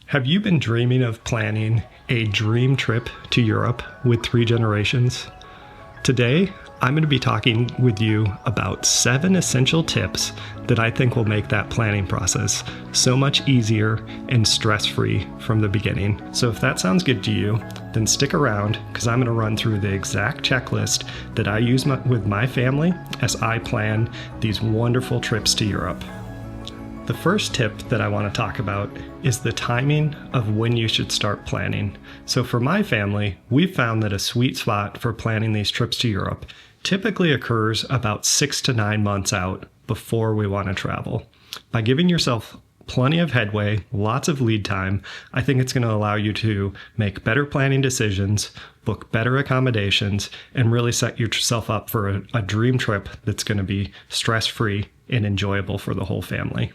Have you been dreaming of planning a dream trip to Europe with 3 generations? Today, I'm going to be talking with you about 7 essential tips that I think will make that planning process so much easier and stress-free from the beginning. So if that sounds good to you, then stick around because I'm going to run through the exact checklist that I use with my family as I plan these wonderful trips to Europe. The first tip that I want to talk about is the timing of when you should start planning. So for my family, we've found that a sweet spot for planning these trips to Europe typically occurs about 6 to 9 months out before we want to travel. By giving yourself plenty of headway, lots of lead time, I think it's going to allow you to make better planning decisions, book better accommodations, and really set yourself up for a dream trip that's going to be stress-free and enjoyable for the whole family.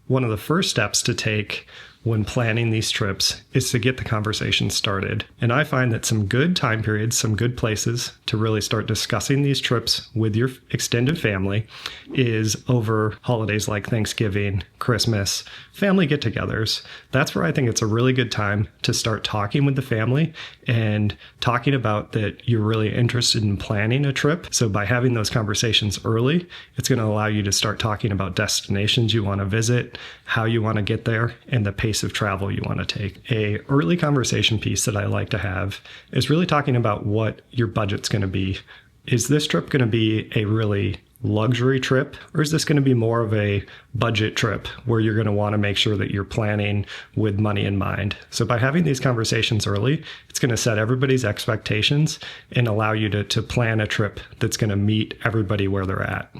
One of the first steps to take when planning these trips is to get the conversation started. And I find that some good time periods, some good places to really start discussing these trips with your extended family is over holidays like Thanksgiving, Christmas, family get-togethers. That's where I think it's a really good time to start talking with the family and talking about that you're really interested in planning a trip. So by having those conversations early, it's going to allow you to start talking about destinations you want to visit, how you want to get there, and the pace of travel you want to take. A early conversation piece that I like to have is really talking about what your budget's going to be. Is this trip going to be a really luxury trip, or is this going to be more of a budget trip where you're going to want to make sure that you're planning with money in mind? So by having these conversations early, it's going to set everybody's expectations and allow you to plan a trip that's going to meet everybody where they're at.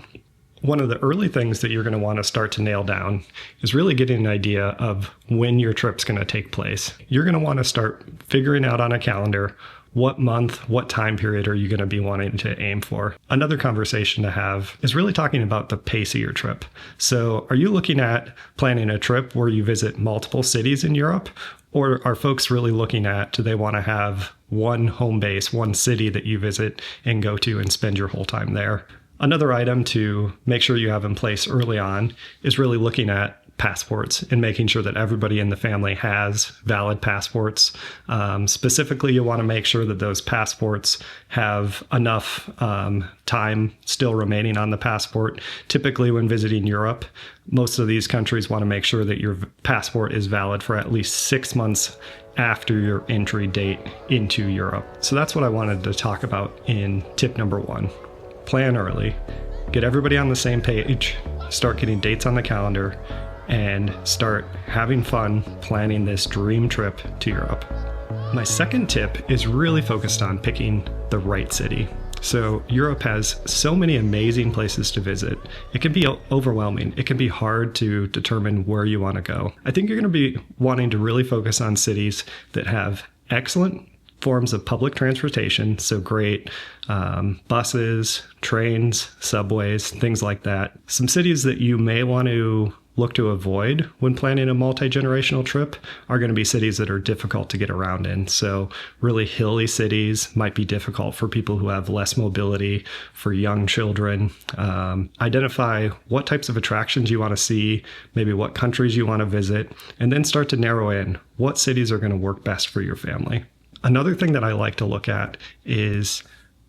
One of the early things that you're going to want to start to nail down is really getting an idea of when your trip's going to take place. You're going to want to start figuring out on a calendar what month, what time period are you going to be wanting to aim for. Another conversation to have is really talking about the pace of your trip. So are you looking at planning a trip where you visit multiple cities in Europe? Or are folks really looking at, do they want to have one home base, one city that you visit and go to and spend your whole time there? Another item to make sure you have in place early on is really looking at passports and making sure that everybody in the family has valid passports. Specifically, you want to make sure that those passports have enough time still remaining on the passport. Typically, when visiting Europe, most of these countries want to make sure that your passport is valid for at least 6 months after your entry date into Europe. So that's what I wanted to talk about in tip number 1. Plan early, get everybody on the same page, start getting dates on the calendar, and start having fun planning this dream trip to Europe. My second tip is really focused on picking the right city. So Europe has so many amazing places to visit. It can be overwhelming. It can be hard to determine where you want to go. I think you're going to be wanting to really focus on cities that have excellent forms of public transportation, so great buses, trains, subways, things like that. Some cities that you may want to look to avoid when planning a multi-generational trip are going to be cities that are difficult to get around in. So really hilly cities might be difficult for people who have less mobility, for young children. Identify what types of attractions you want to see, maybe what countries you want to visit, and then start to narrow in what cities are going to work best for your family. Another thing that I like to look at is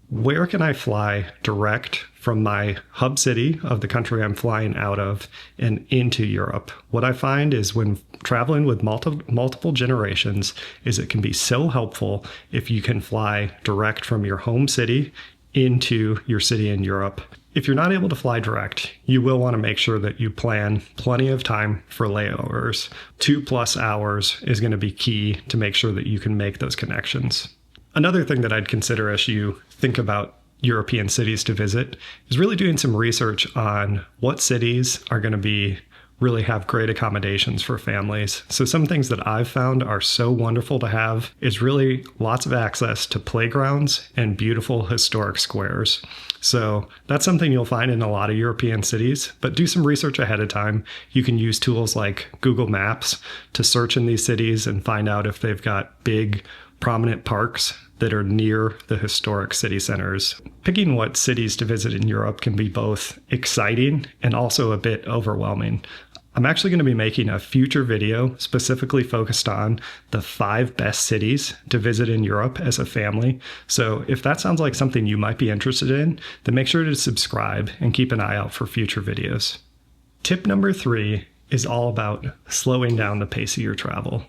where can I fly direct from my hub city of the country I'm flying out of and into Europe. What I find is when traveling with multiple generations is it can be so helpful if you can fly direct from your home city into your city in Europe. If you're not able to fly direct, you will want to make sure that you plan plenty of time for layovers. 2+ hours is going to be key to make sure that you can make those connections. Another thing that I'd consider as you think about European cities to visit is really doing some research on what cities are going to really have great accommodations for families. So some things that I've found are so wonderful to have is really lots of access to playgrounds and beautiful historic squares. So that's something you'll find in a lot of European cities, but do some research ahead of time. You can use tools like Google Maps to search in these cities and find out if they've got big, prominent parks that are near the historic city centers. Picking what cities to visit in Europe can be both exciting and also a bit overwhelming. I'm actually going to be making a future video specifically focused on the 5 best cities to visit in Europe as a family. So if that sounds like something you might be interested in, then make sure to subscribe and keep an eye out for future videos. Tip number 3 is all about slowing down the pace of your travel.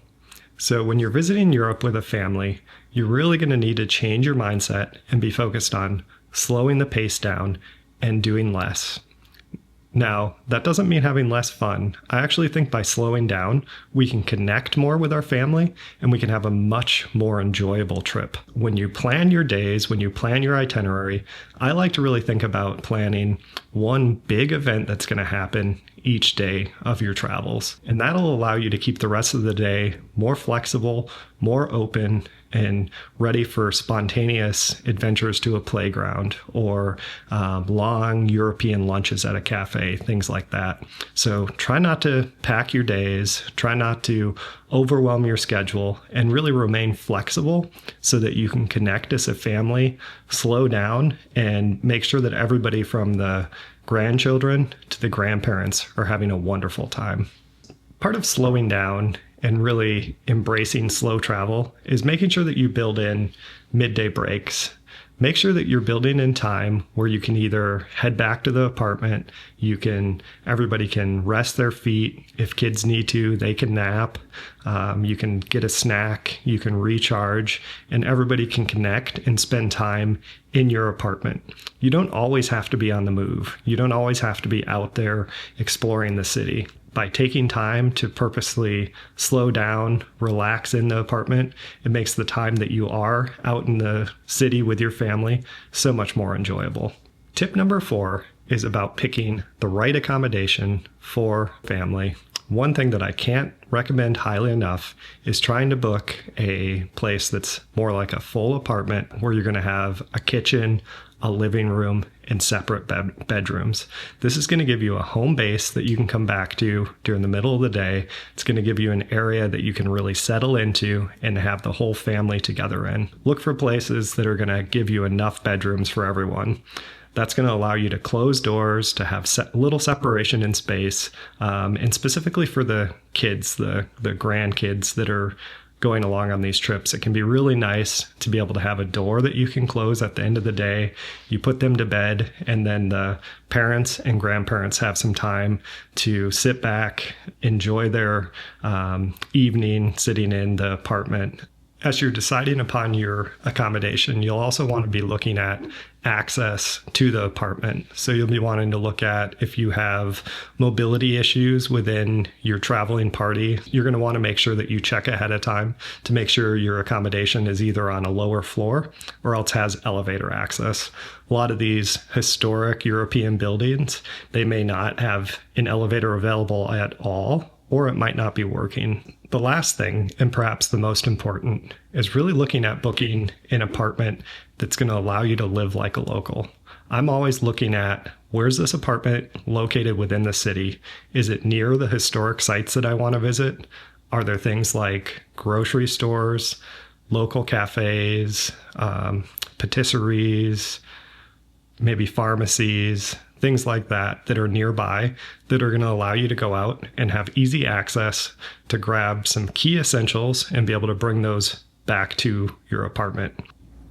So when you're visiting Europe with a family, you're really going to need to change your mindset and be focused on slowing the pace down and doing less. Now, that doesn't mean having less fun. I actually think by slowing down, we can connect more with our family and we can have a much more enjoyable trip. When you plan your days, when you plan your itinerary, I like to really think about planning one big event that's going to happen each day of your travels. And that'll allow you to keep the rest of the day more flexible, more open, and ready for spontaneous adventures to a playground or long European lunches at a cafe, things like that. So try not to pack your days, try not to overwhelm your schedule, and really remain flexible so that you can connect as a family, slow down, and make sure that everybody from the grandchildren to the grandparents are having a wonderful time. Part of slowing down and really embracing slow travel is making sure that you build in midday breaks. Make sure that you're building in time where you can either head back to the apartment, everybody can rest their feet. If kids need to, they can nap. You can get a snack, you can recharge, and everybody can connect and spend time in your apartment. You don't always have to be on the move. You don't always have to be out there exploring the city. By taking time to purposely slow down, relax in the apartment, it makes the time that you are out in the city with your family so much more enjoyable. Tip number 4 is about picking the right accommodation for family. One thing that I can't recommend highly enough is trying to book a place that's more like a full apartment where you're going to have a kitchen, a living room, and separate bedrooms. This is going to give you a home base that you can come back to during the middle of the day. It's going to give you an area that you can really settle into and have the whole family together in. Look for places that are going to give you enough bedrooms for everyone. That's going to allow you to close doors, to have a little separation in space, and specifically for the kids, the grandkids that are going along on these trips, it can be really nice to be able to have a door that you can close at the end of the day. You put them to bed, and then the parents and grandparents have some time to sit back, enjoy their evening sitting in the apartment. As you're deciding upon your accommodation, you'll also want to be looking at access to the apartment. So you'll be wanting to look at if you have mobility issues within your traveling party. You're going to want to make sure that you check ahead of time to make sure your accommodation is either on a lower floor or else has elevator access. A lot of these historic European buildings, they may not have an elevator available at all, or it might not be working. The last thing, and perhaps the most important, is really looking at booking an apartment that's going to allow you to live like a local. I'm always looking at, where's this apartment located within the city? Is it near the historic sites that I want to visit? Are there things like grocery stores, local cafes, patisseries, maybe pharmacies, things like that are nearby that are going to allow you to go out and have easy access to grab some key essentials and be able to bring those back to your apartment.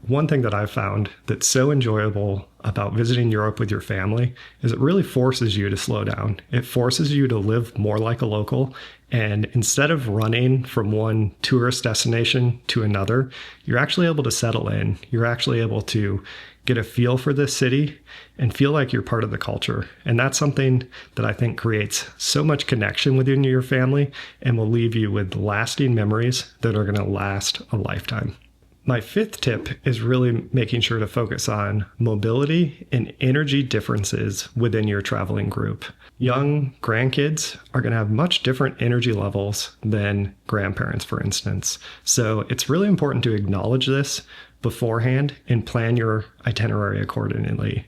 One thing that I've found that's so enjoyable about visiting Europe with your family is it really forces you to slow down. It forces you to live more like a local. And instead of running from one tourist destination to another, you're actually able to settle in. You're actually able to get a feel for this city and feel like you're part of the culture. And that's something that I think creates so much connection within your family and will leave you with lasting memories that are going to last a lifetime. My 5th tip is really making sure to focus on mobility and energy differences within your traveling group. Young grandkids are going to have much different energy levels than grandparents, for instance. So it's really important to acknowledge this beforehand and plan your itinerary accordingly.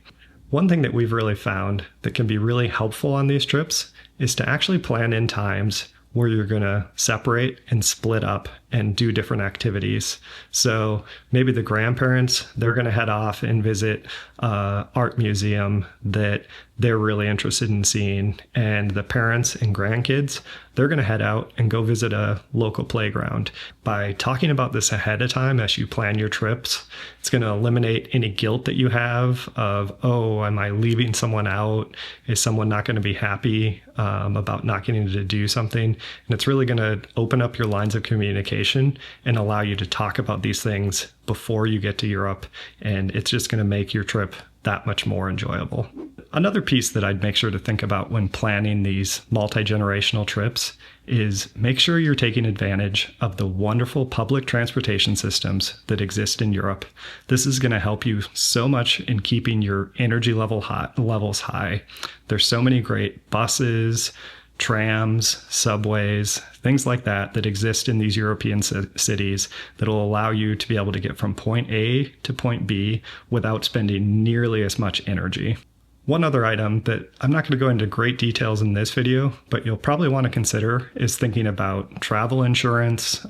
One thing that we've really found that can be really helpful on these trips is to actually plan in times where you're going to separate and split up and do different activities. So maybe the grandparents, they're going to head off and visit an art museum that they're really interested in seeing. And the parents and grandkids, they're going to head out and go visit a local playground. By talking about this ahead of time as you plan your trips, it's going to eliminate any guilt that you have of, oh, am I leaving someone out? Is someone not going to be happy about not getting to do something? And it's really going to open up your lines of communication and allow you to talk about these things before you get to Europe. And it's just going to make your trip that much more enjoyable. Another piece that I'd make sure to think about when planning these multi-generational trips is make sure you're taking advantage of the wonderful public transportation systems that exist in Europe. This is going to help you so much in keeping your energy levels high. There's so many great buses, trams, subways, things like that exist in these European cities that will allow you to be able to get from point A to point B without spending nearly as much energy. One other item that I'm not going to go into great details in this video, but you'll probably want to consider is thinking about travel insurance,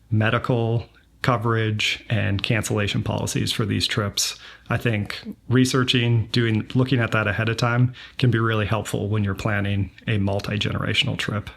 medical coverage, and cancellation policies for these trips. I think researching, looking at that ahead of time can be really helpful when you're planning a multi-generational trip.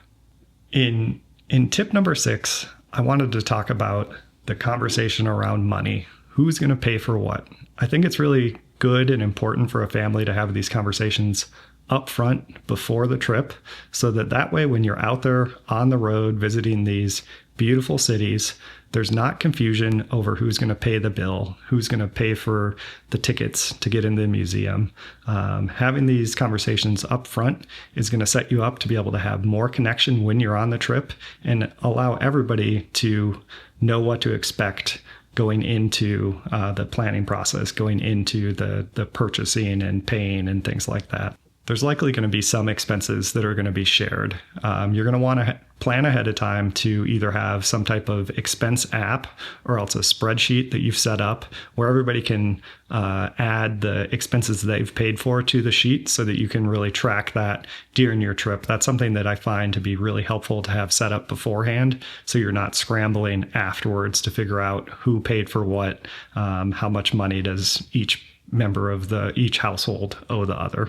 In tip number 6, I wanted to talk about the conversation around money. Who's going to pay for what? I think it's really good and important for a family to have these conversations up front before the trip, so that way when you're out there on the road visiting these beautiful cities, there's not confusion over who's going to pay the bill, who's going to pay for the tickets to get in the museum. Having these conversations up front is going to set you up to be able to have more connection when you're on the trip and allow everybody to know what to expect going into the planning process, going into the purchasing and paying and things like that. There's likely going to be some expenses that are going to be shared. You're going to want to plan ahead of time to either have some type of expense app or else a spreadsheet that you've set up where everybody can add the expenses they've paid for to the sheet so that you can really track that during your trip. That's something that I find to be really helpful to have set up beforehand so you're not scrambling afterwards to figure out who paid for what, how much money does each member of each household owe the other.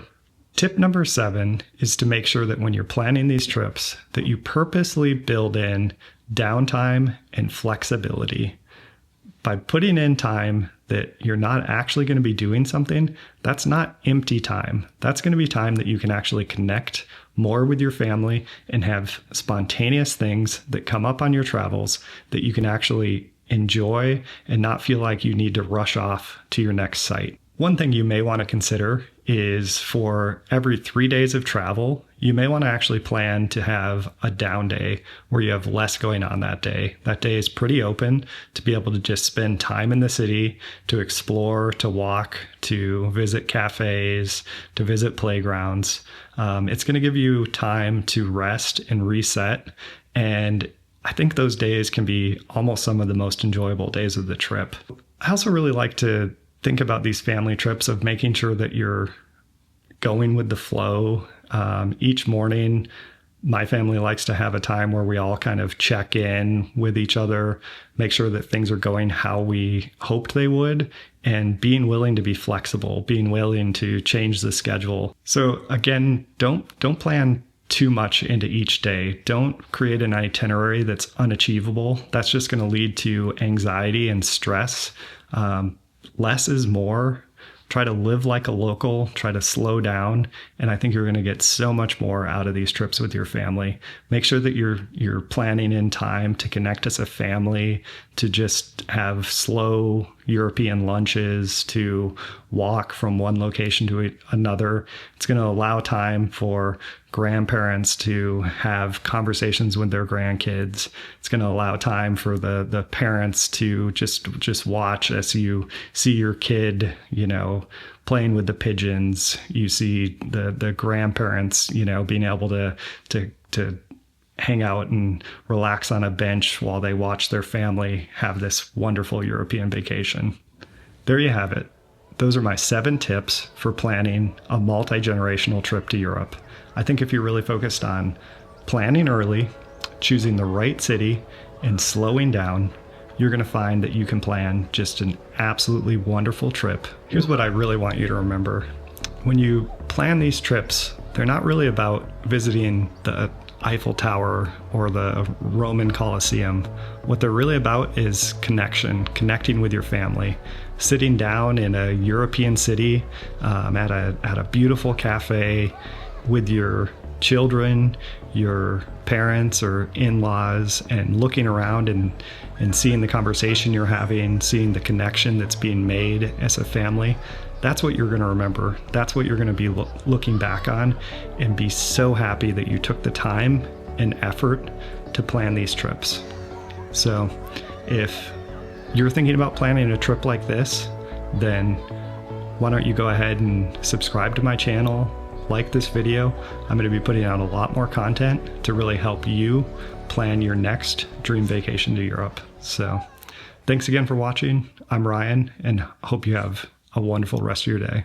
Tip number 7 is to make sure that when you're planning these trips that you purposely build in downtime and flexibility. By putting in time that you're not actually going to be doing something, that's not empty time. That's going to be time that you can actually connect more with your family and have spontaneous things that come up on your travels that you can actually enjoy and not feel like you need to rush off to your next site. One thing you may want to consider is for every 3 days of travel, you may want to actually plan to have a down day where you have less going on that day. That day is pretty open to be able to just spend time in the city, to explore, to walk, to visit cafes, to visit playgrounds. It's going to give you time to rest and reset. And I think those days can be almost some of the most enjoyable days of the trip. I also really like to think about these family trips of making sure that you're going with the flow. Each morning, my family likes to have a time where we all kind of check in with each other, make sure that things are going how we hoped they would, and being willing to be flexible, being willing to change the schedule. So again, don't plan too much into each day. Don't create an itinerary that's unachievable. That's just going to lead to anxiety and stress. Less is more. Try to live like a local, try to slow down, and I think you're going to get so much more out of these trips with your family. Make sure that you're planning in time to connect as a family, to just have slow European lunches, to walk from one location to another. It's going to allow time for grandparents to have conversations with their grandkids. It's going to allow time for the parents to just watch as you see your kid, playing with the pigeons. You see the grandparents, being able to hang out and relax on a bench while they watch their family have this wonderful European vacation. There you have it. Those are my 7 tips for planning a multi-generational trip to Europe. I think if you're really focused on planning early, choosing the right city, and slowing down, you're going to find that you can plan just an absolutely wonderful trip. Here's what I really want you to remember. when you plan these trips, they're not really about visiting the Eiffel Tower or the Roman Colosseum. What they're really about is connecting with your family, sitting down in a European city at a beautiful cafe with your children, your parents or in-laws, and looking around and seeing the conversation you're having, seeing the connection that's being made as a family. That's what you're going to remember. That's what you're going to be looking back on and be so happy that you took the time and effort to plan these trips. So if you're thinking about planning a trip like this, then why don't you go ahead and subscribe to my channel, like this video. I'm going to be putting out a lot more content to really help you plan your next dream vacation to Europe. So thanks again for watching. I'm Ryan, and hope you have a wonderful rest of your day.